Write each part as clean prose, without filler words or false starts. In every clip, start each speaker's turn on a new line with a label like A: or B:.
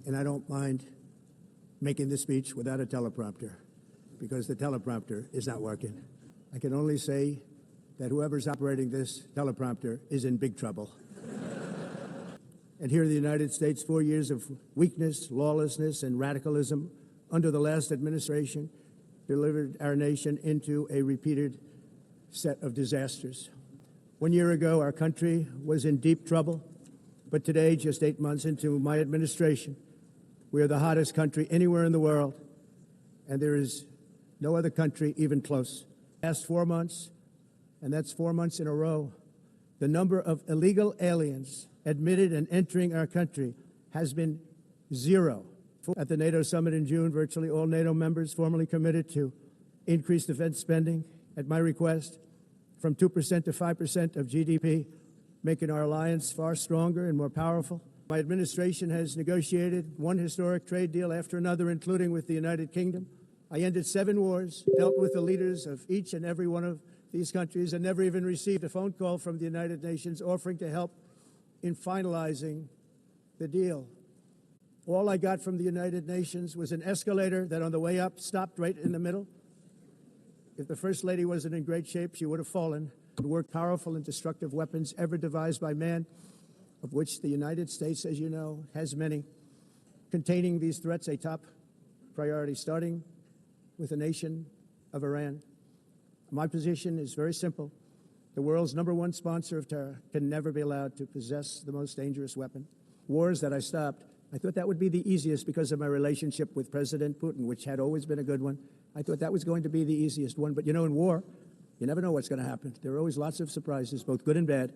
A: and I don't mind making the speech without a teleprompter because the teleprompter is not working. I can only say that whoever's operating this teleprompter is in big trouble. And here in the United States, 4 years of weakness, lawlessness, and radicalism under the last administration delivered our nation into a repeated set of disasters. 1 year ago, our country was in deep trouble, but today, just 8 months into my administration, we are the hottest country anywhere in the world, and there is no other country even close. Past 4 months, and that's 4 months in a row, the number of illegal aliens admitted and entering our country has been zero. At the NATO summit in June, virtually all NATO members formally committed to increase defense spending at my request from 2% to 5% of GDP, making our alliance far stronger and more powerful. My administration has negotiated one historic trade deal after another, including with the United Kingdom. I ended 7 wars, dealt with the leaders of each and every one of these countries, and never even received a phone call from the United Nations offering to help in finalizing the deal. All I got from the United Nations was an escalator that on the way up stopped right in the middle. If the First Lady wasn't in great shape, she would have fallen. The work powerful and destructive weapons ever devised by man, of which the United States, as you know, has many. Containing these threats a top priority, starting with the nation of Iran. My position is very simple. The world's #1 sponsor of terror can never be allowed to possess the most dangerous weapon. Wars that I stopped, I thought that would be the easiest because of my relationship with President Putin, which had always been a good one. I thought that was going to be the easiest one. But, you know, in war, you never know what's going to happen. There are always lots of surprises, both good and bad.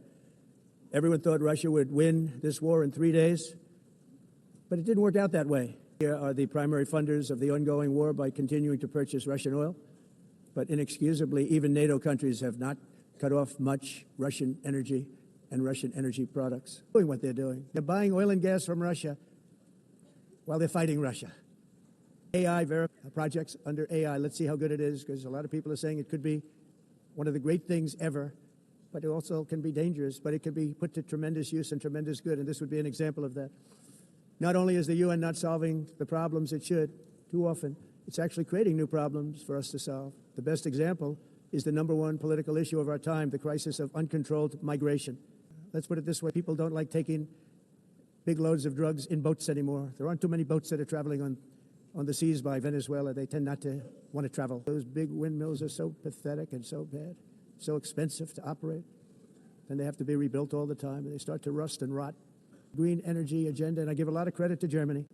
A: Everyone thought Russia would win this war in 3 days, but it didn't work out that way. Here are the primary funders of the ongoing war by continuing to purchase Russian oil. But inexcusably, even NATO countries have not cut off much Russian energy and Russian energy products. Doing what they're doing. They're buying oil and gas from Russia while they're fighting Russia. AI projects under AI. Let's see how good it is, because a lot of people are saying it could be one of the great things ever, but it also can be dangerous, but it can be put to tremendous use and tremendous good, and this would be an example of that. Not only is the UN not solving the problems it should too often, it's actually creating new problems for us to solve. The best example is the #1 political issue of our time, the crisis of uncontrolled migration. Let's put it this way. People don't like taking big loads of drugs in boats anymore. There aren't too many boats that are traveling on the seas by Venezuela. They tend not to want to travel. Those big windmills are so pathetic and so bad, so expensive to operate, and they have to be rebuilt all the time, and they start to rust and rot. Green energy agenda, and I give a lot of credit to Germany.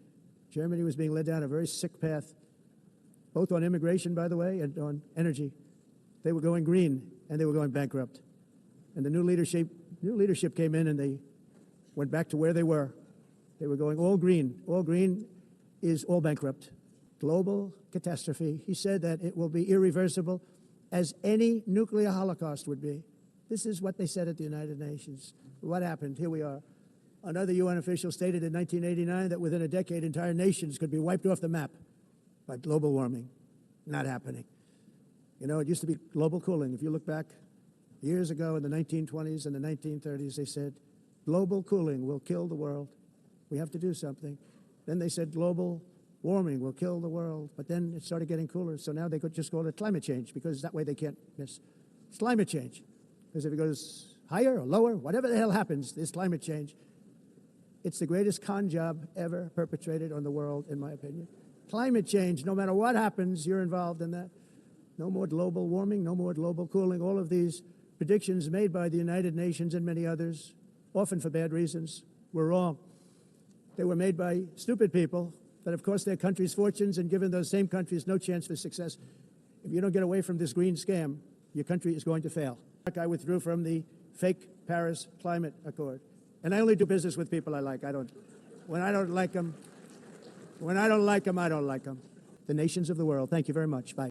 A: Germany was being led down a very sick path, both on immigration, by the way, and on energy. They were going green, and they were going bankrupt. And the new leadership came in, and they went back to where they were. They were going all green. All green is all bankrupt. Global catastrophe. He said that it will be irreversible, as any nuclear holocaust would be. This is what they said at the United Nations. What happened? Here we are. Another UN official stated in 1989 that within a decade, entire nations could be wiped off the map by global warming. Not happening. You know, it used to be global cooling. If you look back years ago in the 1920s and the 1930s, they said, global cooling will kill the world. We have to do something. Then they said global warming will kill the world. But then it started getting cooler. So now they could just call it climate change, because that way they can't miss. It's climate change. Because if it goes higher or lower, whatever the hell happens, there's climate change. It's the greatest con job ever perpetrated on the world, in my opinion. Climate change, no matter what happens, you're involved in that. No more global warming, no more global cooling. All of these predictions made by the United Nations and many others, often for bad reasons, were wrong. They were made by stupid people that have cost their countries fortunes and given those same countries no chance for success. If you don't get away from this green scam, your country is going to fail. I withdrew from the fake Paris Climate Accord. And I only do business with people I like. When I don't like them, I don't like them. The nations of the world. Thank you very much. Bye.